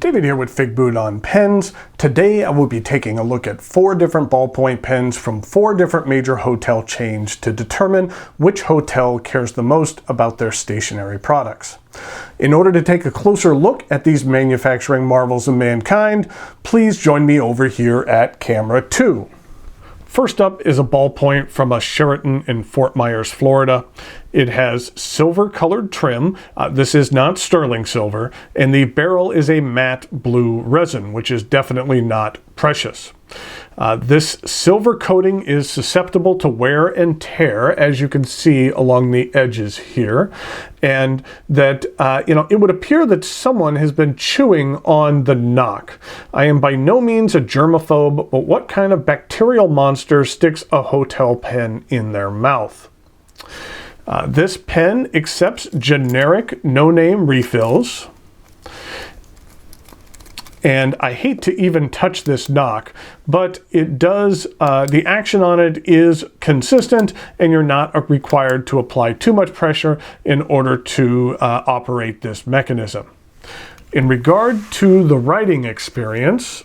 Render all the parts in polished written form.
David here with Figboot on Pens. Today I will be taking a look at 4 different ballpoint pens from 4 different major hotel chains to determine which hotel cares the most about their stationery products. In order to take a closer look at these manufacturing marvels of mankind, please join me over here at camera 2. First up is a ballpoint from a Sheraton in Fort Myers, Florida. It has silver colored trim. This is not sterling silver, and the barrel is a matte blue resin, which is definitely not precious. This silver coating is susceptible to wear and tear, as you can see along the edges here, and that it would appear that someone has been chewing on the knock. I am by no means a germaphobe, but what kind of bacterial monster sticks a hotel pen in their mouth? This pen accepts generic no-name refills. And I hate to even touch this knock, but it does, the action on it is consistent, and you're not required to apply too much pressure in order to operate this mechanism. In regard to the writing experience,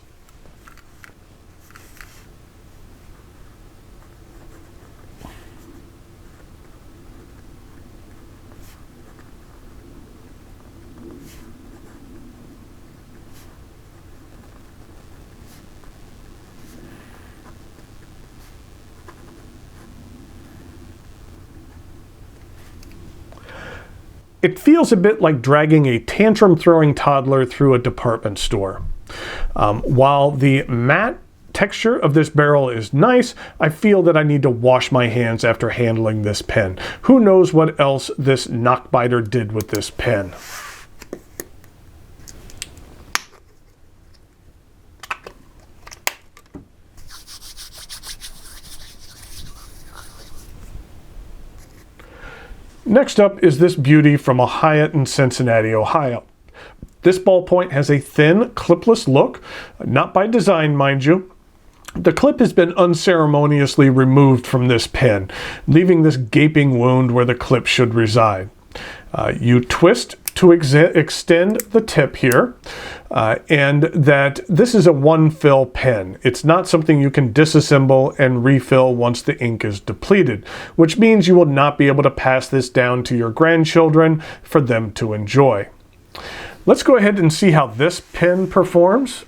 it feels a bit like dragging a tantrum-throwing toddler through a department store. While the matte texture of this barrel is nice, I feel that I need to wash my hands after handling this pen. Who knows what else this knockbiter did with this pen? Next up is this beauty from a Hyatt in Cincinnati, Ohio. This ballpoint has a thin, clipless look, not by design, mind you. The clip has been unceremoniously removed from this pen, leaving this gaping wound where the clip should reside. You twist to extend the tip here, and that this is a one-fill pen. It's not something you can disassemble and refill once the ink is depleted, which means you will not be able to pass this down to your grandchildren for them to enjoy. Let's go ahead and see how this pen performs.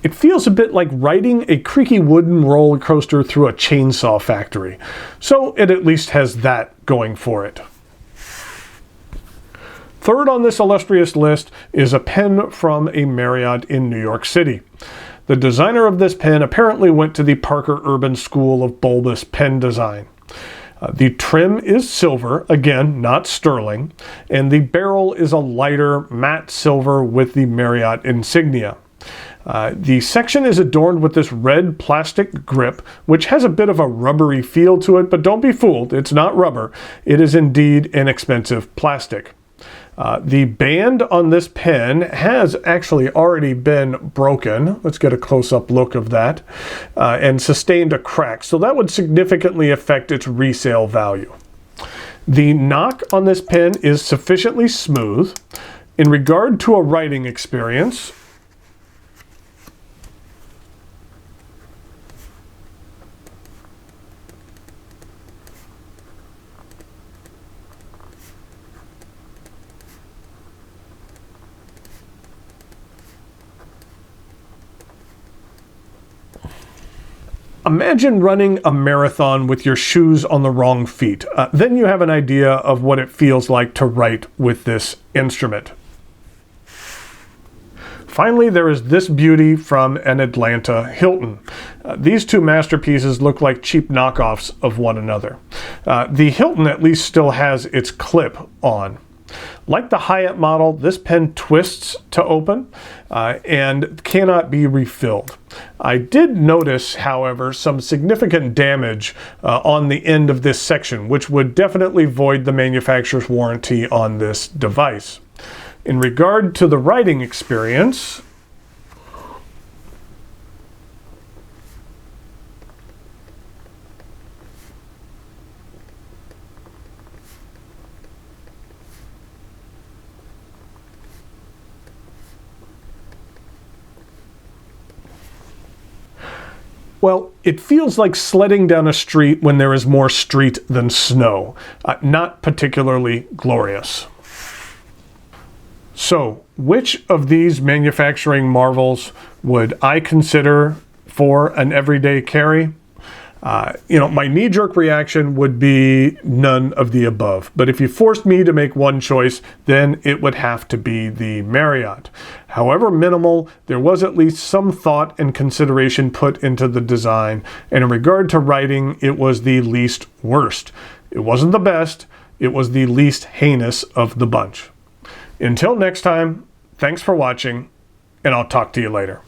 It feels a bit like riding a creaky wooden roller coaster through a chainsaw factory, so it at least has that going for it. Third on this illustrious list is a pen from a Marriott in New York City. The designer of this pen apparently went to the Parker Urban School of Bulbous Pen Design. The trim is silver, again, not sterling, and the barrel is a lighter matte silver with the Marriott insignia. The section is adorned with this red plastic grip, which has a bit of a rubbery feel to it, but don't be fooled, it's not rubber. It is indeed an expensive plastic. The band on this pen has actually already been broken. Let's get a close-up look of that, and sustained a crack, so that would significantly affect its resale value. The knock on this pen is sufficiently smooth. In regard to a writing experience, imagine running a marathon with your shoes on the wrong feet. Then you have an idea of what it feels like to write with this instrument. Finally, there is this beauty from an Atlanta Hilton. These two masterpieces look like cheap knockoffs of one another. The Hilton at least still has its clip on. Like the Hyatt model, this pen twists to open and cannot be refilled. I did notice, however, some significant damage on the end of this section, which would definitely void the manufacturer's warranty on this device. In regard to the writing experience, well, it feels like sledding down a street when there is more street than snow. Not particularly glorious. So, which of these manufacturing marvels would I consider for an everyday carry? My knee-jerk reaction would be none of the above. But if you forced me to make one choice, then it would have to be the Marriott. However minimal, there was at least some thought and consideration put into the design. And in regard to writing, it was the least worst. It wasn't the best, it was the least heinous of the bunch. Until next time, thanks for watching, and I'll talk to you later.